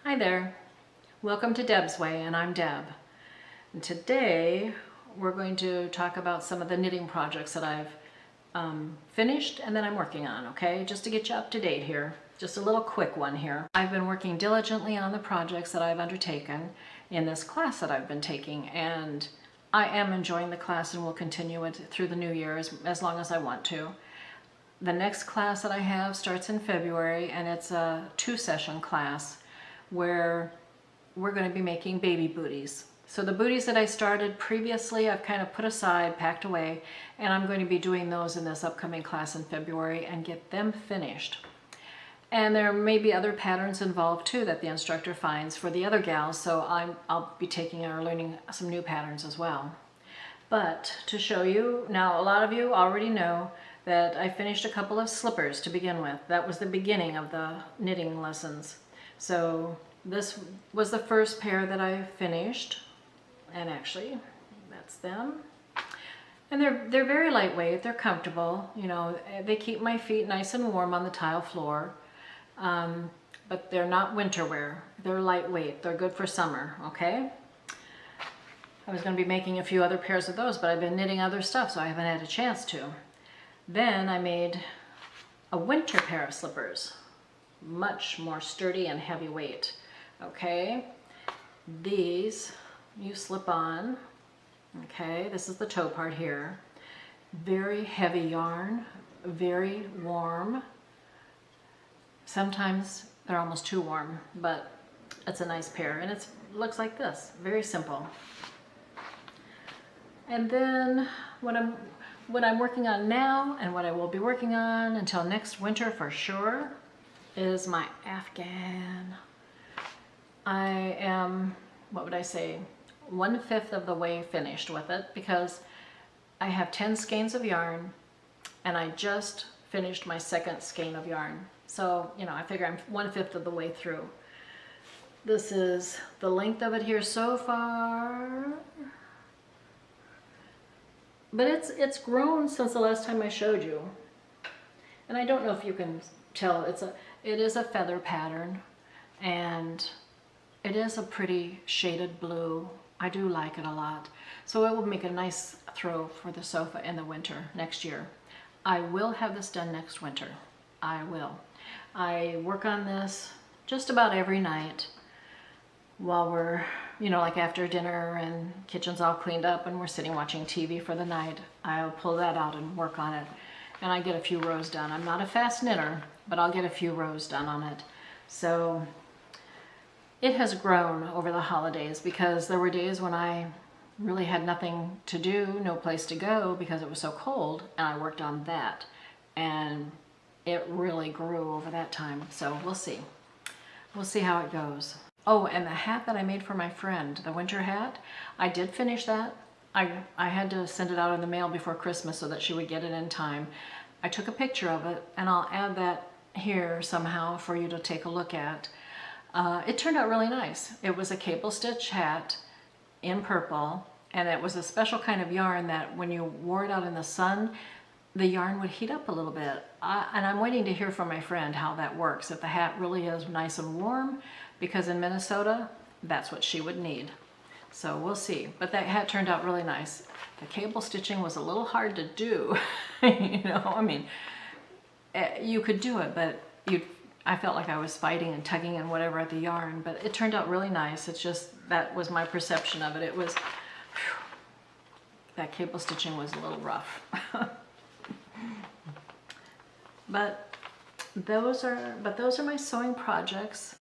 Hi there, welcome to Deb's Way, and I'm Deb. And today we're going to talk about some of the knitting projects that I've finished and that I'm working on, okay? Just to get you up to date here. Just a little quick one here. I've been working diligently on the projects that I've undertaken in this class that I've been taking, and I am enjoying the class and will continue it through the new year as long as I want to. The next class that I have starts in February, and it's a 2-session class where we're going to be making baby booties. So the booties that I started previously, I've kind of put aside, packed away, and I'm going to be doing those in this upcoming class in February and get them finished. And there may be other patterns involved too that the instructor finds for the other gals, so I'll be taking or learning some new patterns as well. But to show you, now a lot of you already know that I finished a couple of slippers to begin with. That was the beginning of the knitting lessons. So this was the first pair that I finished, and actually that's them. And they're very lightweight, they're comfortable, you know, they keep my feet nice and warm on the tile floor, but they're not winter wear, they're lightweight, they're good for summer, okay? I was going to be making a few other pairs of those, but I've been knitting other stuff, so I haven't had a chance to. Then I made a winter pair of slippers, much more sturdy and heavyweight. Okay, these you slip on. Okay, this is the toe part here. Very heavy yarn, very warm. Sometimes they're almost too warm, but it's a nice pair, and it looks like this, very simple. And then what I'm working on now, and what I will be working on until next winter for sure, is my Afghan. I am, what would I say, 1/5 of the way finished with it, because I have 10 skeins of yarn and I just finished my second skein of yarn. So, you know, I figure I'm 1/5 of the way through. This is the length of it here so far. But it's grown since the last time I showed you. And I don't know if you can tell, it is a feather pattern, and it is a pretty shaded blue. I do like it a lot. So it will make a nice throw for the sofa in the winter next year. I will have this done next winter. I will. I work on this just about every night while we're, you know, like after dinner and kitchen's all cleaned up and we're sitting watching TV for the night. I'll pull that out and work on it. And I get a few rows done. I'm not a fast knitter, but I'll get a few rows done on it. So it has grown over the holidays, because there were days when I really had nothing to do, no place to go because it was so cold, and I worked on that. And it really grew over that time. So we'll see. We'll see how it goes. Oh, and the hat that I made for my friend, the winter hat, I did finish that. I had to send it out in the mail before Christmas so that she would get it in time. I took a picture of it, and I'll add that here somehow for you to take a look at. It turned out really nice. It was a cable stitch hat in purple, and it was a special kind of yarn that when you wore it out in the sun, the yarn would heat up a little bit. And I'm waiting to hear from my friend how that works, if the hat really is nice and warm, because in Minnesota, that's what she would need. So we'll see. But that hat turned out really nice. The cable stitching was a little hard to do. You know, I mean, you could do it, but I felt like I was fighting and tugging and whatever at the yarn, but it turned out really nice. It's just, that was my perception of it. It was, whew, that cable stitching was a little rough. But those are my sewing projects.